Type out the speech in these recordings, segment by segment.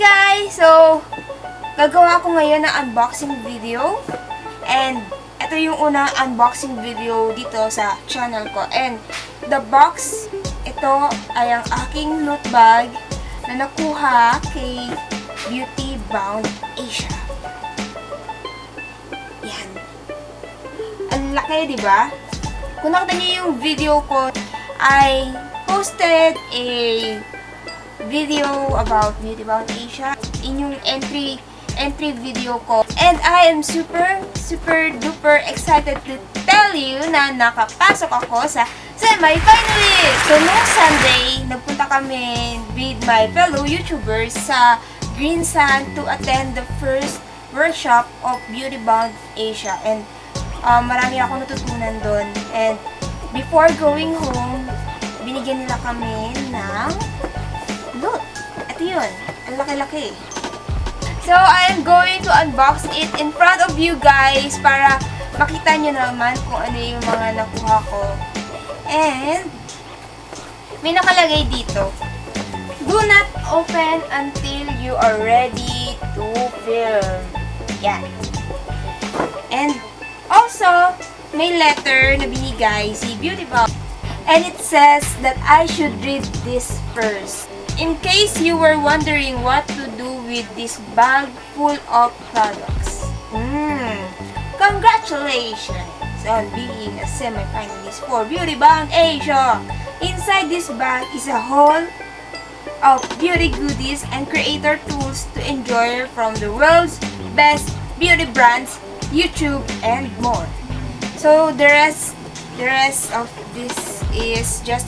guys! So, gagawa ko ngayon ng unboxing video. And, ito yung unang unboxing video dito sa channel ko. And, the box, ito ay ang aking loot bag na nakuha kay Beauty Bound Asia. Yan. Ang laki, diba? Kung nakita niyo yung video ko, I posted a video about Beauty Bound Asia in yung entry video ko. And I am super duper excited to tell you na nakapasok ako sa semi-finalist! So, noong Sunday, nagpunta kami with my fellow YouTubers sa Green Sand to attend the first workshop of Beauty Bound Asia. And marami ako natutunan doon. And before going home, binigyan nila kami ng loot. Ito yun. Ang laki-laki. So, I'm going to unbox it in front of you guys para makita nyo naman kung ano yung mga nakuha ko. And, may nakalagay dito. Do not open until you are ready to film. Yan. And, also, may letter na binigay si Beauty Bound. And it says that I should read this first. In case you were wondering what to do with this bag full of products. Congratulations on being a semi-finalist for Beauty Bound Asia. Inside this bag is a haul of beauty goodies and creator tools to enjoy from the world's best beauty brands, YouTube, and more. So the rest of this is just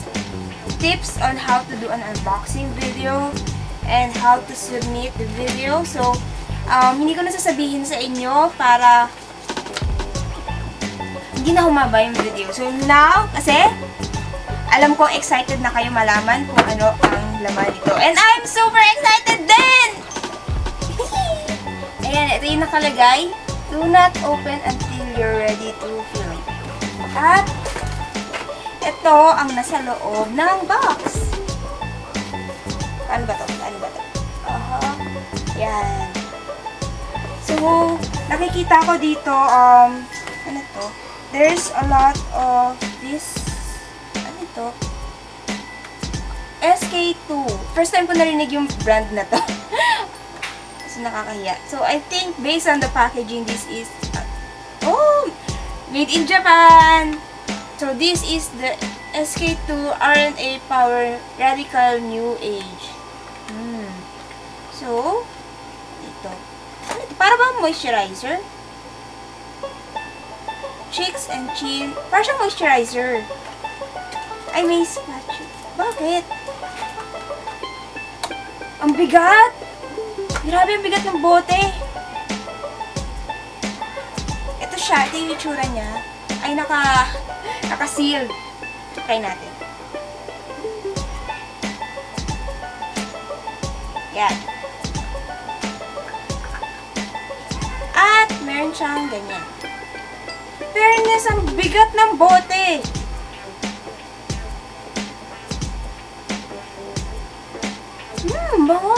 tips on how to do an unboxing video and how to submit the video. So, hindi ko na sasabihin sa inyo para hindi na humaba yung video. So, now, kasi alam ko excited na kayo malaman kung ano ang laman nito. And I'm super excited din! Ayan, ito yung nakalagay. Do not open until you're ready to film. At ito ang nasa loob ng box. Ano ba to? Yan. So, nakikita ko dito, ano to? There's a lot of this, ano ito? SK2. First time ko narinig yung brand na to. So, nakakahiya. So, I think based on the packaging, this is, made in Japan! So, this is the SK2 RNA Power Radical New Age. So, ito. Ano ito? Para bang moisturizer? Cheeks and chin. Para siyang moisturizer. Ay, may spatula. Bakit? Ang bigat! Grabe, ang bigat ng bote. Ito siya. Ito yung itsura niya. Ay, naka-seal. Try natin. Yan. At, meron siyang ganyan. Fairness, ang bigat ng bote. Bango.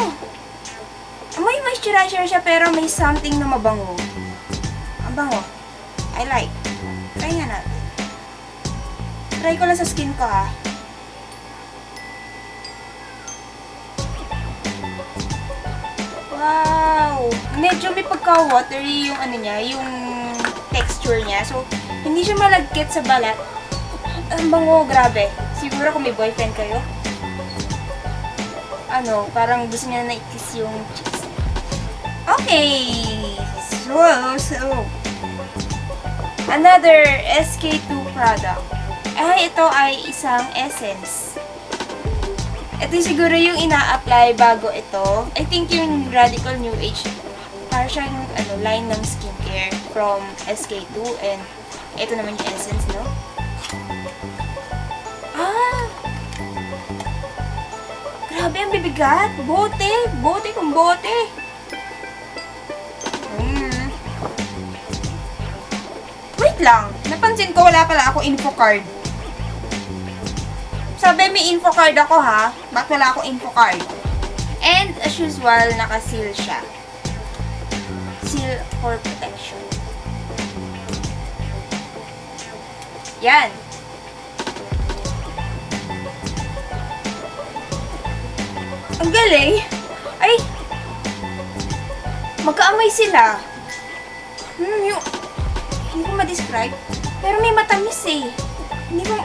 May moisturizer siya pero may something na mabango. Ang bango. I like. Try nga natin. Try ko lang sa skin ko, ha. Wow! Medyo may pagka-watery yung ano niya, yung texture niya. So, hindi siya malagkit sa balat. Ang bango, grabe. Siguro kung may boyfriend kayo, parang gusto niya na i-kiss yung cheeks. Okay! So, another SK2 product. Ito ay isang essence. Ito siguro yung ina-apply bago ito. I think yung Radical New Age, para siyang line ng skincare from SK2. And ito naman yung essence, no? Grabe, ang bibigat. Bote. Bote kung bote. Wait lang. Napansin ko wala pala ako info card. Sabi may info card ako, ha? Bakit wala akong info card? And as usual, naka-seal siya. Seal for protection. Yan. Ang galing. Ay! Magkaamay sila. Yung... Hindi ko ma-describe. Pero may matamis eh. Hindi ko...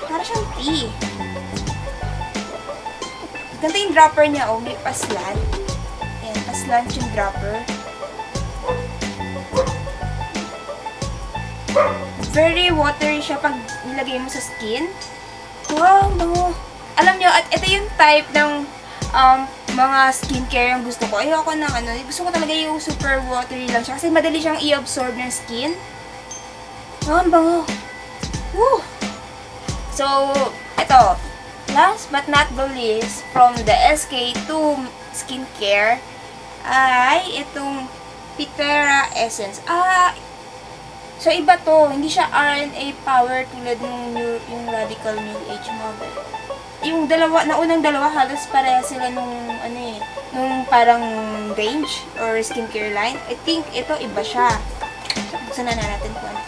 Para siyang tea. Ganda yung dropper niya, oh. May paslan. Ayan, paslan yung dropper. Very watery siya pag nilagay mo sa skin. Wow, bango. Alam nyo, at ito yung type ng mga skincare yung gusto ko. Ayoko ng ano, gusto ko talaga yung super watery lang siya kasi madali siyang i-absorb ng skin. Wow, bango. Woo! So, ito. Last but not the least, from the SK2 skincare, ay itong Pitera Essence. So iba to. Hindi siya RNA power tulad ng yung Radical New Age model. Yung dalawa, naunang dalawa, halos pareha sila nung, ano eh, nung parang range or skincare line. I think ito iba siya. Buksan na natin kung ano.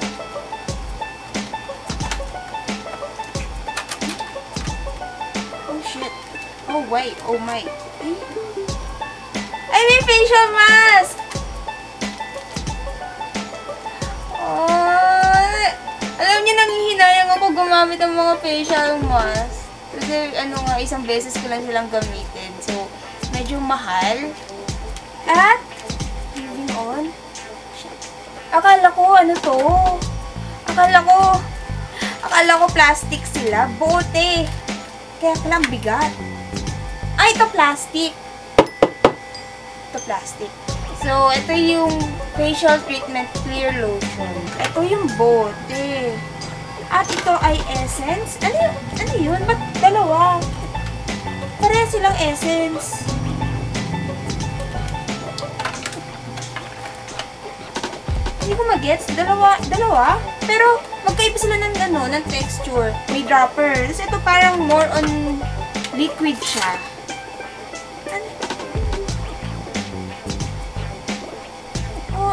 Oh shit. Oh wait. Oh my. Ay, may facial mask! Oh, alam niyo, nanghihinayang ako gumamit ng mga facial mask. Kasi, ano nga, isang beses ko lang silang gamitin. So, medyo mahal. At, moving on. Akala ko, ano to? Akala ko plastic sila. Bote. Kaya palang bigat. Ay, ito plastic. Ito plastic. So, ito yung facial treatment clear lotion. Ito yung bote. At ito ay essence. Ano yun? Ba't dalawa? Pareha silang essence. Hindi ko mag-gets. Dalawa. Pero, magkaiba sila ng, ng texture. May dropper. Tapos ito parang more on liquid siya.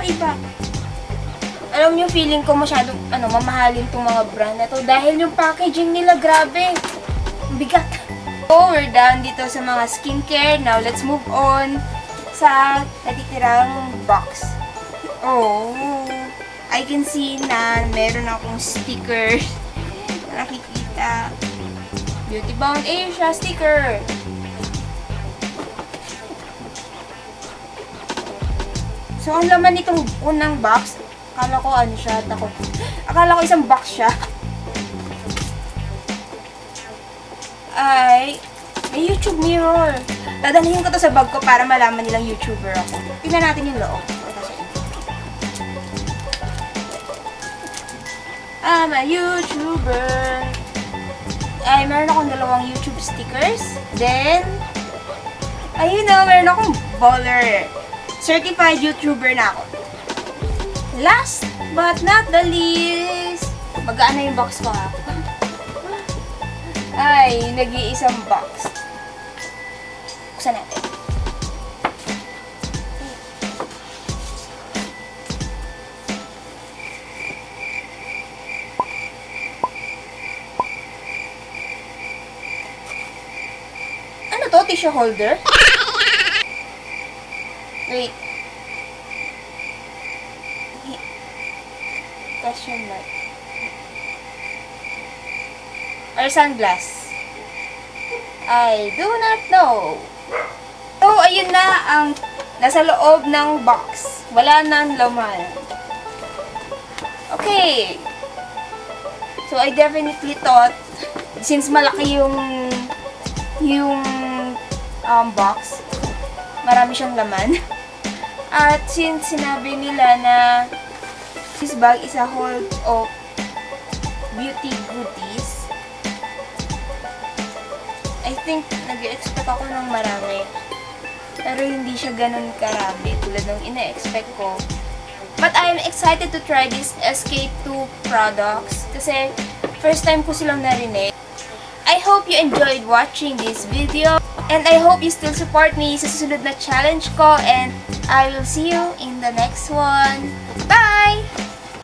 Iba. Alam niyo, feeling ko masyadong mamahalin tong mga brand na to dahil yung packaging nila, grabe. Bigat. So, we're done dito sa mga skincare. Now, let's move on sa natitirang box. Oh, I can see na meron akong sticker na nakikita. Beauty Bound Asia sticker. So, ang laman nitong unang box, akala ko siya, akala ko isang box siya. Ay, may YouTube mirror. Dadalhin ko to sa bag ko para malaman nilang YouTuber ako. Tingnan natin yung loob. I'm a YouTuber. Ay, meron akong dalawang YouTube stickers. Then, ayun na, meron akong baller. Certified YouTuber na ako. Last but not the least, magaan na yung box ko ha. Ay, nag-iisang box. Buksan natin. Ano to? Tissue holder? Wait. Question mark. Or sunglass? I do not know. So, ayun na ang nasa loob ng box. Wala nang laman. Okay. So, I definitely thought, since malaki yung box, marami siyang laman. At since sinabi nila na this bag is a hold of beauty goodies, I think nag-expect ako ng marami. Pero hindi siya ganun karami tulad ng ina-expect ko. But I'm excited to try these SK2 products kasi first time ko silang narinig. I I hope you enjoyed watching this video. And I hope you still support me sa susunod na challenge ko. And I will see you in the next one. Bye!